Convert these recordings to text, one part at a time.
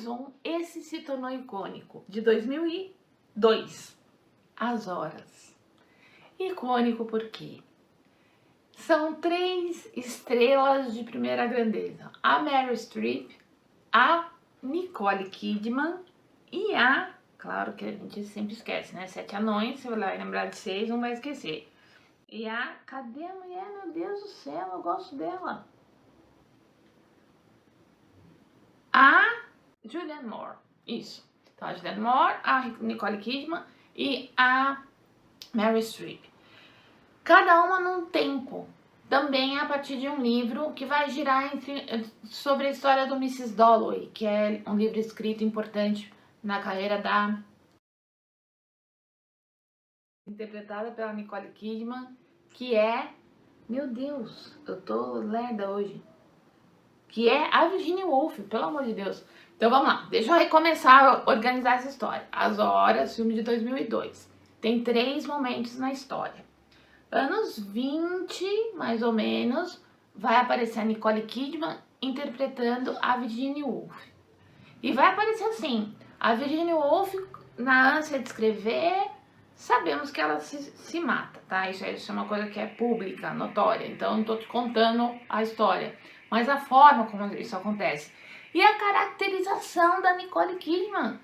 mais um. Esse se tornou icônico, de 2002, As Horas. Icônico por quê? São 3 estrelas de primeira grandeza. A Meryl Streep, a Nicole Kidman e claro que a gente sempre esquece, né? 7 anões, você vai lembrar de 6, não vai esquecer. E cadê a mulher? Meu Deus do céu, eu gosto dela. A Julianne Moore, isso. Então, a Julianne Moore, a Nicole Kidman e a Meryl Streep. Cada uma num tempo. Também a partir de um livro que vai girar sobre a história do Mrs. Dalloway, que é um livro escrito importante na carreira da... interpretada pela Nicole Kidman, que é... Meu Deus, eu tô lerda hoje. Que é a Virginia Woolf, pelo amor de Deus. Então vamos lá, deixa eu recomeçar a organizar essa história. As Horas, filme de 2002. Tem 3 momentos na história. Anos 20, mais ou menos, vai aparecer a Nicole Kidman interpretando a Virginia Woolf. E vai aparecer assim, a Virginia Woolf, na ânsia de escrever, sabemos que ela se mata, tá? Isso é uma coisa que é pública, notória, então não tô te contando a história. Mas a forma como isso acontece. E a caracterização da Nicole Kidman.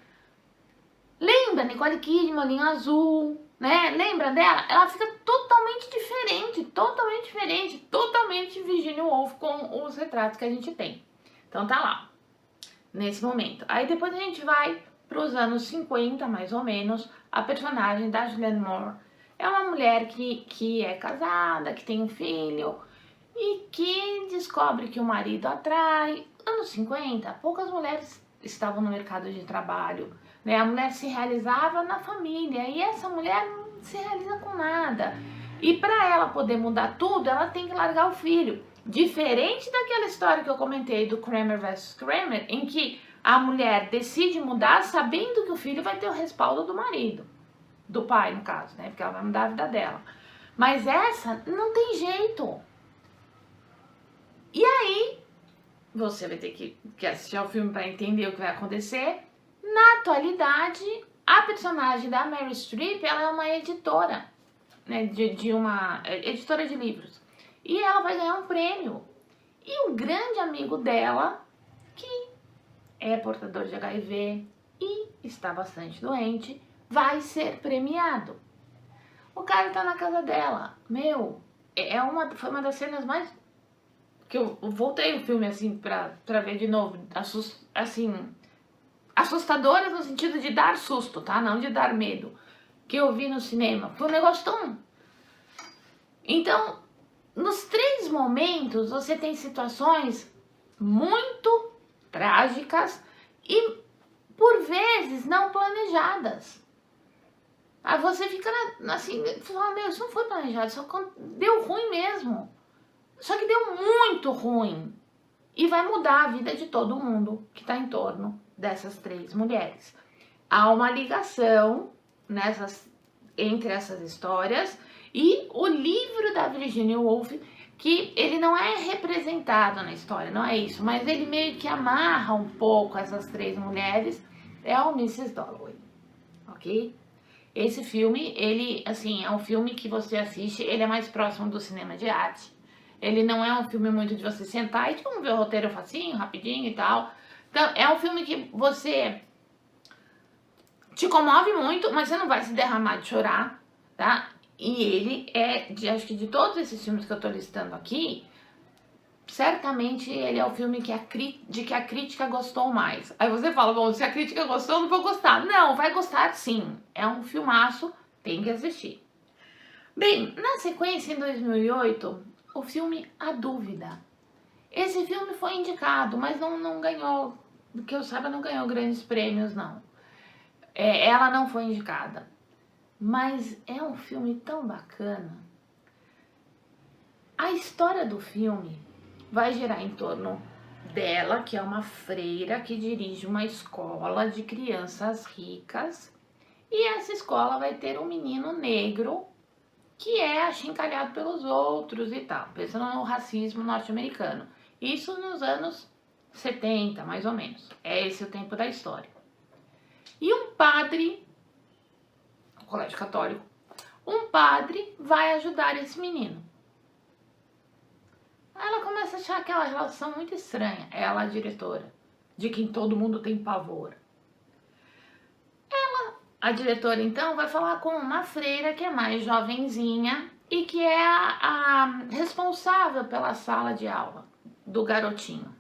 Lembra Nicole Kidman, olhinho azul, né? Lembra dela? Ela fica totalmente diferente, totalmente Virginia Woolf com os retratos que a gente tem. Então tá lá, nesse momento. Aí depois a gente vai para os anos 50, mais ou menos, a personagem da Julianne Moore. É uma mulher que é casada, que tem um filho e que descobre que o marido atrai. Anos 50, poucas mulheres estavam no mercado de trabalho, né? A mulher se realizava na família e essa mulher não se realiza com nada. E para ela poder mudar tudo, ela tem que largar o filho. Diferente daquela história que eu comentei do Kramer vs. Kramer, em que a mulher decide mudar sabendo que o filho vai ter o respaldo do marido, do pai no caso, né? Porque ela vai mudar a vida dela. Mas essa não tem jeito. E aí, você vai ter que assistir ao filme para entender o que vai acontecer. Na atualidade, a personagem da Meryl Streep, ela é uma editora, né, de uma editora de livros. E ela vai ganhar um prêmio. E um grande amigo dela, que é portador de HIV e está bastante doente, vai ser premiado. O cara tá na casa dela. Meu, foi uma das cenas mais... que eu voltei o filme assim pra ver de novo, assim, assustadoras no sentido de dar susto, tá? Não de dar medo, que eu vi no cinema. Foi um negócio tão... Então, nos 3 momentos, você tem situações muito trágicas e, por vezes, não planejadas. Aí você fica assim, fala, meu, isso não foi planejado, só deu ruim mesmo. Só que deu muito ruim. E vai mudar a vida de todo mundo que está em torno dessas 3 mulheres. Há uma ligação entre essas histórias e o livro da Virginia Woolf, que ele não é representado na história, não é isso, mas ele meio que amarra um pouco essas 3 mulheres, é o Mrs. Dalloway, ok? Esse filme, ele, assim, é um filme que você assiste, ele é mais próximo do cinema de arte. Ele não é um filme muito de você sentar e vamos ver o roteiro facinho, rapidinho e tal. Então, é um filme que você te comove muito, mas você não vai se derramar de chorar, tá? E ele acho que de todos esses filmes que eu tô listando aqui, certamente ele é o filme de que a crítica gostou mais. Aí você fala, bom, se a crítica gostou, eu não vou gostar. Não, vai gostar sim. É um filmaço, tem que assistir. Bem, na sequência, em 2008, o filme A Dúvida. Esse filme foi indicado, mas não ganhou, do que eu saiba, não ganhou grandes prêmios, não. Ela não foi indicada. Mas é um filme tão bacana. A história do filme vai girar em torno dela, que é uma freira que dirige uma escola de crianças ricas. E essa escola vai ter um menino negro que é achincalhado pelos outros e tal, pensando no racismo norte-americano. Isso nos anos 70, mais ou menos. É esse o tempo da história. E um padre, no colégio católico, um padre vai ajudar esse menino. Aí ela começa a achar aquela relação muito estranha. Ela, a diretora, de quem todo mundo tem pavor. A diretora, então, vai falar com uma freira que é mais jovenzinha e que é a responsável pela sala de aula do garotinho.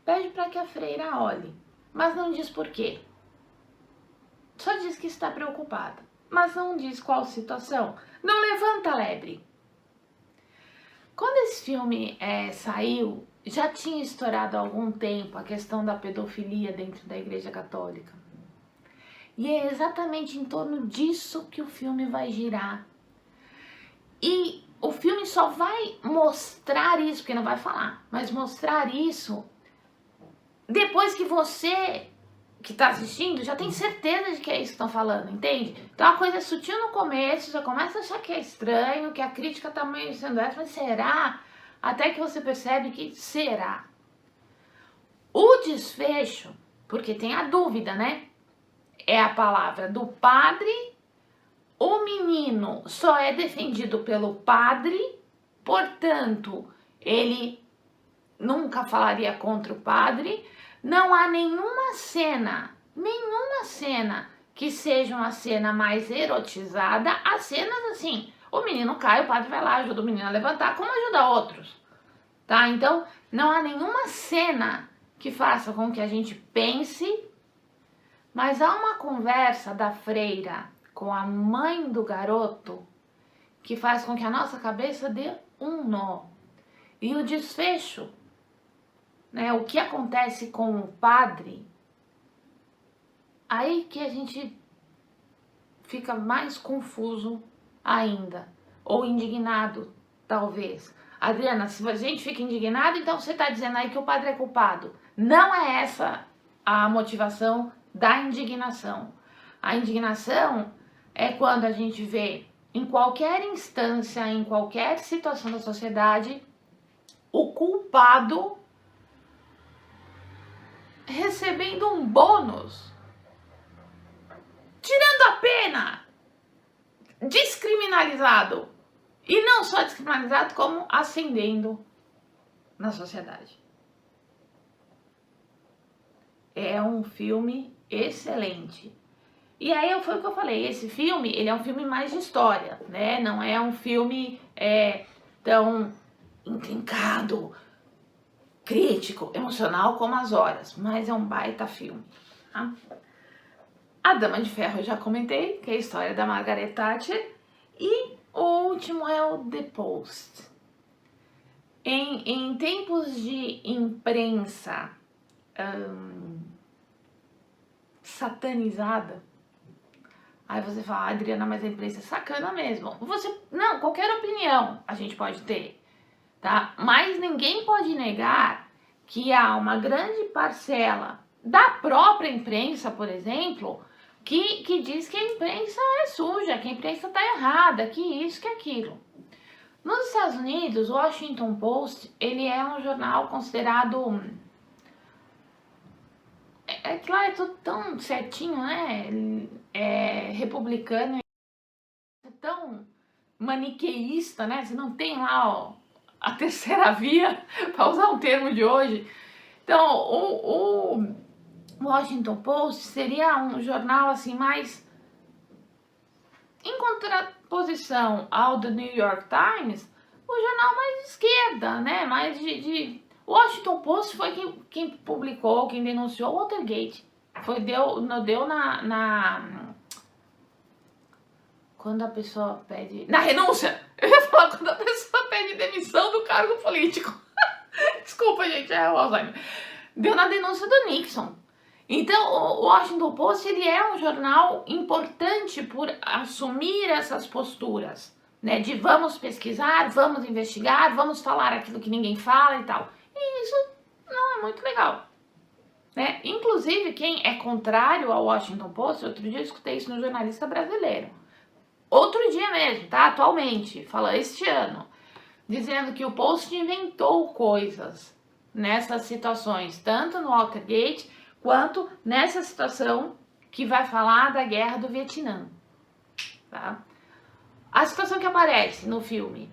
Pede para que a freira olhe, mas não diz por quê. Só diz que está preocupada, mas não diz qual situação. Não levanta a lebre. Quando esse filme saiu, já tinha estourado há algum tempo a questão da pedofilia dentro da Igreja Católica. E é exatamente em torno disso que o filme vai girar. E o filme só vai mostrar isso, porque não vai falar, mas mostrar isso depois que você que está assistindo já tem certeza de que é isso que estão falando, entende? Então a coisa é sutil no começo, já começa a achar que é estranho, que a crítica está meio sendo essa, mas será? Até que você percebe que será. O desfecho, porque tem a dúvida, né? É a palavra do padre, o menino só é defendido pelo padre, portanto, ele nunca falaria contra o padre. Não há nenhuma cena que seja uma cena mais erotizada. As cenas assim, o menino cai, o padre vai lá, ajuda o menino a levantar, como ajuda outros, tá? Então, não há nenhuma cena que faça com que a gente pense, mas há uma conversa da freira com a mãe do garoto que faz com que a nossa cabeça dê um nó. E o desfecho, né, o que acontece com o padre, aí que a gente fica mais confuso ainda, ou indignado, talvez. Adriana, se a gente fica indignado, então você está dizendo aí que o padre é culpado. Não é essa a motivação da indignação. A indignação é quando a gente vê em qualquer instância, em qualquer situação da sociedade, o culpado recebendo um bônus, tirando a pena, descriminalizado. E não só descriminalizado, como ascendendo na sociedade. É um filme excelente. E aí foi o que eu falei, esse filme, ele é um filme mais de história, né? Não é um filme tão intrincado, crítico, emocional como As Horas, mas é um baita filme, tá? A Dama de Ferro eu já comentei, que é a história da Margaret Thatcher, e o último é o The Post. Em tempos de imprensa satanizada, aí você fala, Adriana, mas a imprensa é sacana mesmo. Não, qualquer opinião a gente pode ter, tá? Mas ninguém pode negar que há uma grande parcela da própria imprensa, por exemplo, que diz que a imprensa é suja, que a imprensa está errada, que isso, que aquilo. Nos Estados Unidos, o Washington Post, ele é um jornal considerado... É que lá é tudo tão certinho, né? É republicano, é tão maniqueísta, né? Você não tem lá, ó, a terceira via, para usar um termo de hoje. Então, o Washington Post seria um jornal assim mais em contraposição ao do New York Times, o jornal mais de esquerda, né? Mais de... O Washington Post foi quem publicou, quem denunciou o Watergate. Deu na... Quando a pessoa pede... Na renúncia! Eu ia falar quando a pessoa pede demissão do cargo político. Desculpa, gente, é o Alzheimer. Deu na denúncia do Nixon. Então, o Washington Post, ele é um jornal importante por assumir essas posturas, né? De vamos pesquisar, vamos investigar, vamos falar aquilo que ninguém fala e tal. E isso não é muito legal, né? Inclusive, quem é contrário ao Washington Post, outro dia eu escutei isso no Jornalista Brasileiro. Outro dia mesmo, tá? Atualmente, fala este ano, dizendo que o Post inventou coisas nessas situações, tanto no Watergate, quanto nessa situação que vai falar da guerra do Vietnã, tá? A situação que aparece no filme,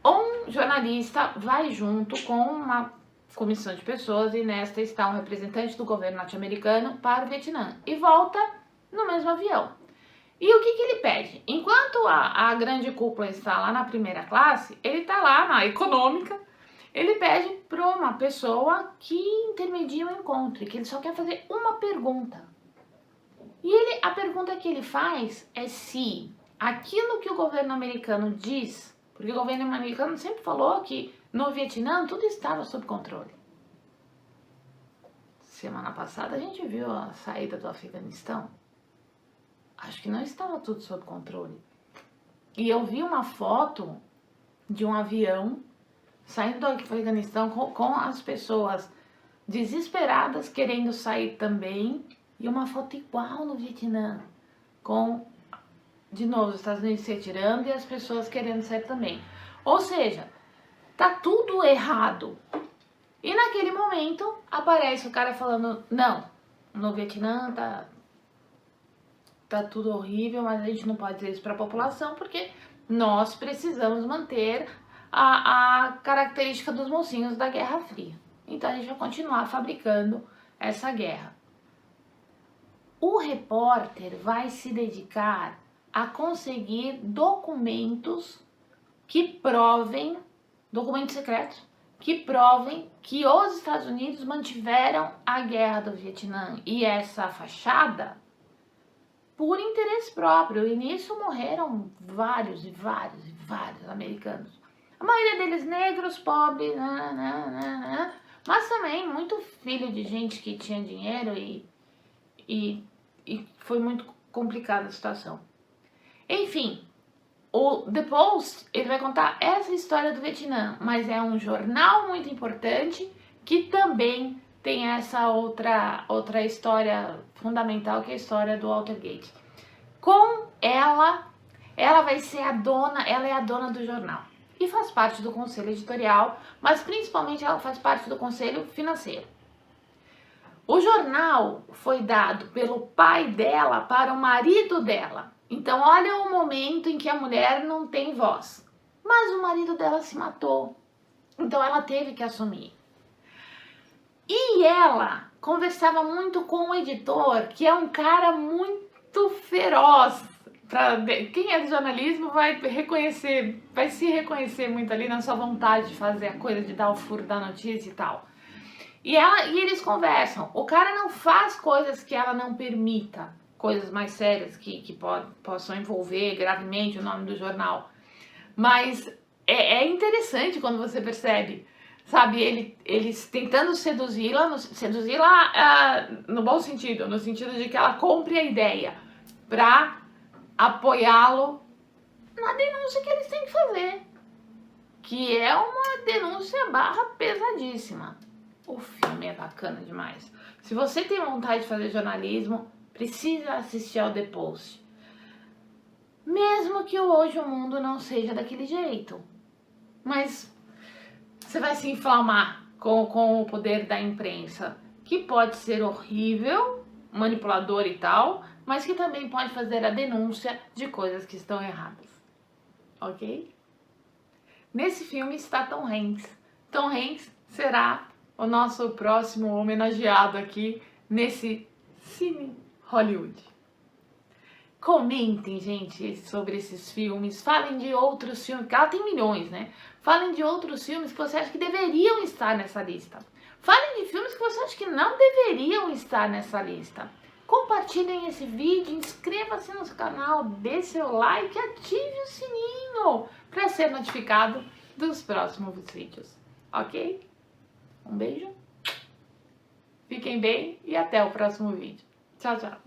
um jornalista vai junto com uma comissão de pessoas e nesta está um representante do governo norte-americano para o Vietnã e volta no mesmo avião. E o que ele pede? Enquanto a grande cúpula está lá na primeira classe, ele está lá na econômica, ele pede para uma pessoa que intermedia o encontro, que ele só quer fazer uma pergunta. E a pergunta que ele faz é se aquilo que o governo americano diz, porque o governo americano sempre falou que no Vietnã tudo estava sob controle. Semana passada a gente viu a saída do Afeganistão. Acho que não estava tudo sob controle. E eu vi uma foto de um avião saindo do Afeganistão com as pessoas desesperadas querendo sair também. E uma foto igual no Vietnã, com, de novo, os Estados Unidos se retirando e as pessoas querendo sair também. Ou seja, tá tudo errado. E naquele momento aparece o cara falando, não, no Vietnã tá tudo horrível, mas a gente não pode dizer isso para a população porque nós precisamos manter a característica dos mocinhos da Guerra Fria. Então a gente vai continuar fabricando essa guerra. O repórter vai se dedicar a conseguir documentos que provem, documentos secretos, que provem que os Estados Unidos mantiveram a guerra do Vietnã e essa fachada por interesse próprio. E nisso morreram vários americanos. A maioria deles negros, pobres, mas também muito filho de gente que tinha dinheiro e foi muito complicada a situação. Enfim, o The Post, ele vai contar essa história do Vietnã, mas é um jornal muito importante que também tem essa outra história fundamental, que é a história do Watergate. Com ela vai ser ela é a dona do jornal e faz parte do conselho editorial, mas principalmente ela faz parte do conselho financeiro. O jornal foi dado pelo pai dela para o marido dela. Então, olha o momento em que a mulher não tem voz. Mas o marido dela se matou. Então, ela teve que assumir. E ela conversava muito com o editor, que é um cara muito feroz. Quem é de jornalismo vai se reconhecer muito ali na sua vontade de fazer a coisa, de dar o furo da notícia e tal. E eles conversam. O cara não faz coisas que ela não permita, coisas mais sérias que possam envolver gravemente o nome do jornal. Mas é interessante quando você percebe, sabe, eles tentando seduzi-la no bom sentido, no sentido de que ela compre a ideia para apoiá-lo na denúncia que eles têm que fazer, que é uma denúncia pesadíssima. O filme é bacana demais. Se você tem vontade de fazer jornalismo, precisa assistir ao The Post. Mesmo que hoje o mundo não seja daquele jeito. Mas você vai se inflamar com o poder da imprensa, que pode ser horrível, manipulador e tal, mas que também pode fazer a denúncia de coisas que estão erradas. Ok? Nesse filme está Tom Hanks. Tom Hanks será o nosso próximo homenageado aqui nesse Cine Hollywood. Comentem, gente, sobre esses filmes. Falem de outros filmes, porque ela tem milhões, né? Falem de outros filmes que você acha que deveriam estar nessa lista. Falem de filmes que você acha que não deveriam estar nessa lista. Compartilhem esse vídeo, inscreva-se no canal, dê seu like e ative o sininho para ser notificado dos próximos vídeos. Ok? Um beijo, fiquem bem e até o próximo vídeo. Tchau, tchau.